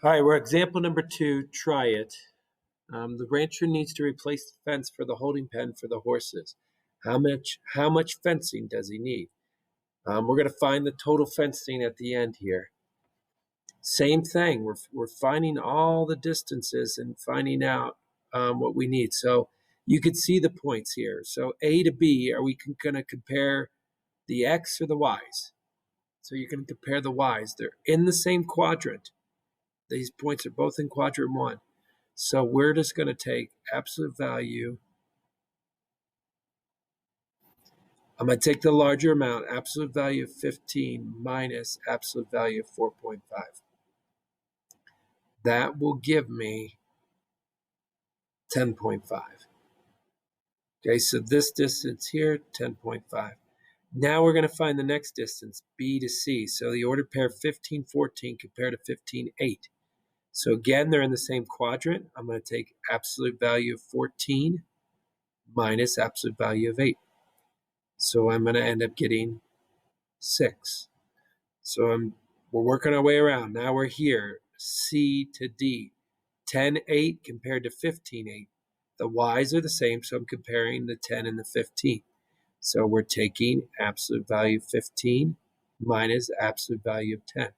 All right, we're example number 2. Try it. The rancher needs to replace the fence for the holding pen for the horses. How much fencing does he need? We're going to find the total fencing at the end here. Same thing. We're finding all the distances and finding out what we need. So you could see the points here. So A to B, are we going to compare the X or the Y's? So you can compare the Y's. They're in the same quadrant. These points are both in quadrant 1. So we're just going to take absolute value. I'm going to take the larger amount, absolute value of 15 minus absolute value of 4.5. That will give me 10.5. Okay, so this distance here, 10.5. Now we're going to find the next distance, B to C. So the ordered pair 15, 14 compared to 15, 8. So again, they're in the same quadrant. I'm going to take absolute value of 14 minus absolute value of 8. So I'm going to end up getting 6. So we're working our way around. Now we're here, C to D. 10, 8 compared to 15, 8. The Y's are the same, so I'm comparing the 10 and the 15. So we're taking absolute value of 15 minus absolute value of 10.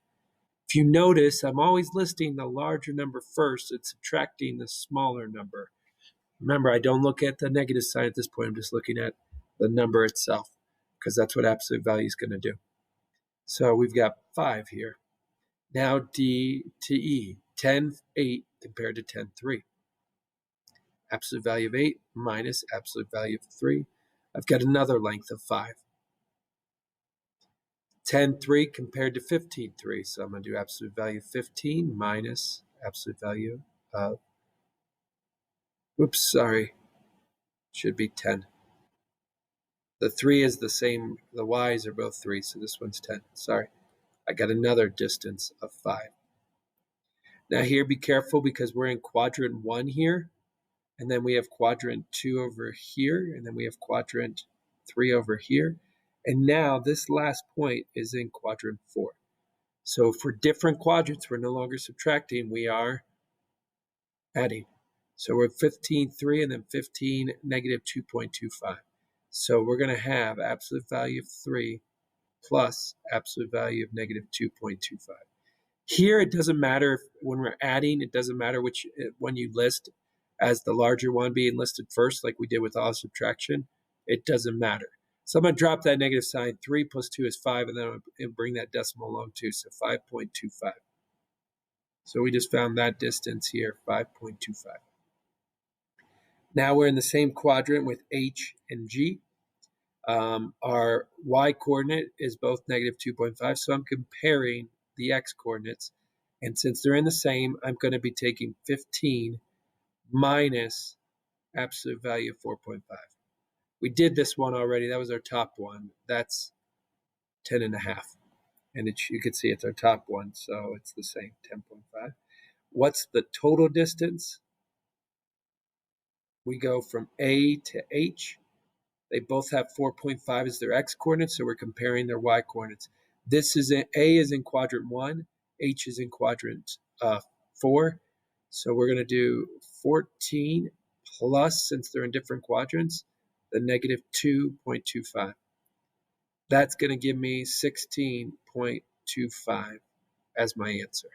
If you notice, I'm always listing the larger number first and subtracting the smaller number. Remember, I don't look at the negative sign at this point. I'm just looking at the number itself because that's what absolute value is going to do. So we've got 5 here. Now D to E, 10, 8 compared to 10, 3. Absolute value of 8 minus absolute value of 3. I've got another length of 5. 10, 3 compared to 15, 3. So I'm going to do absolute value of 15 minus absolute value of, should be 10. The 3 is the same, the Y's are both 3, so this one's 10. Sorry. I got another distance of 5. Now here, be careful because we're in quadrant 1 here, and then we have quadrant 2 over here, and then we have quadrant 3 over here. And now this last point is in quadrant 4. So for different quadrants, we're no longer subtracting, we are adding. So we're 15, 3, and then 15, negative 2.25. So we're going to have absolute value of 3 plus absolute value of negative 2.25. Here, it doesn't matter if, when we're adding, it doesn't matter which one you list as the larger one being listed first, like we did with all subtraction. It doesn't matter. So I'm going to drop that negative sign. 3 plus 2 is 5, and then I'm going to bring that decimal along too, so 5.25. So we just found that distance here, 5.25. Now we're in the same quadrant with H and G. Our y coordinate is both negative 2.5, so I'm comparing the x coordinates. And since they're in the same, I'm going to be taking 15 minus absolute value of 4.5. We did this one already. That was our top one. That's 10.5. And you can see it's our top one, so it's the same, 10.5. What's the total distance? We go from A to H. They both have 4.5 as their x coordinates, so we're comparing their y coordinates. This is A is in quadrant 1, H is in quadrant 4. So we're going to do 14 plus, since they're in different quadrants, the negative 2.25. That's going to give me 16.25 as my answer.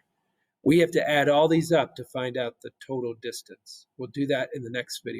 We have to add all these up to find out the total distance. We'll do that in the next video.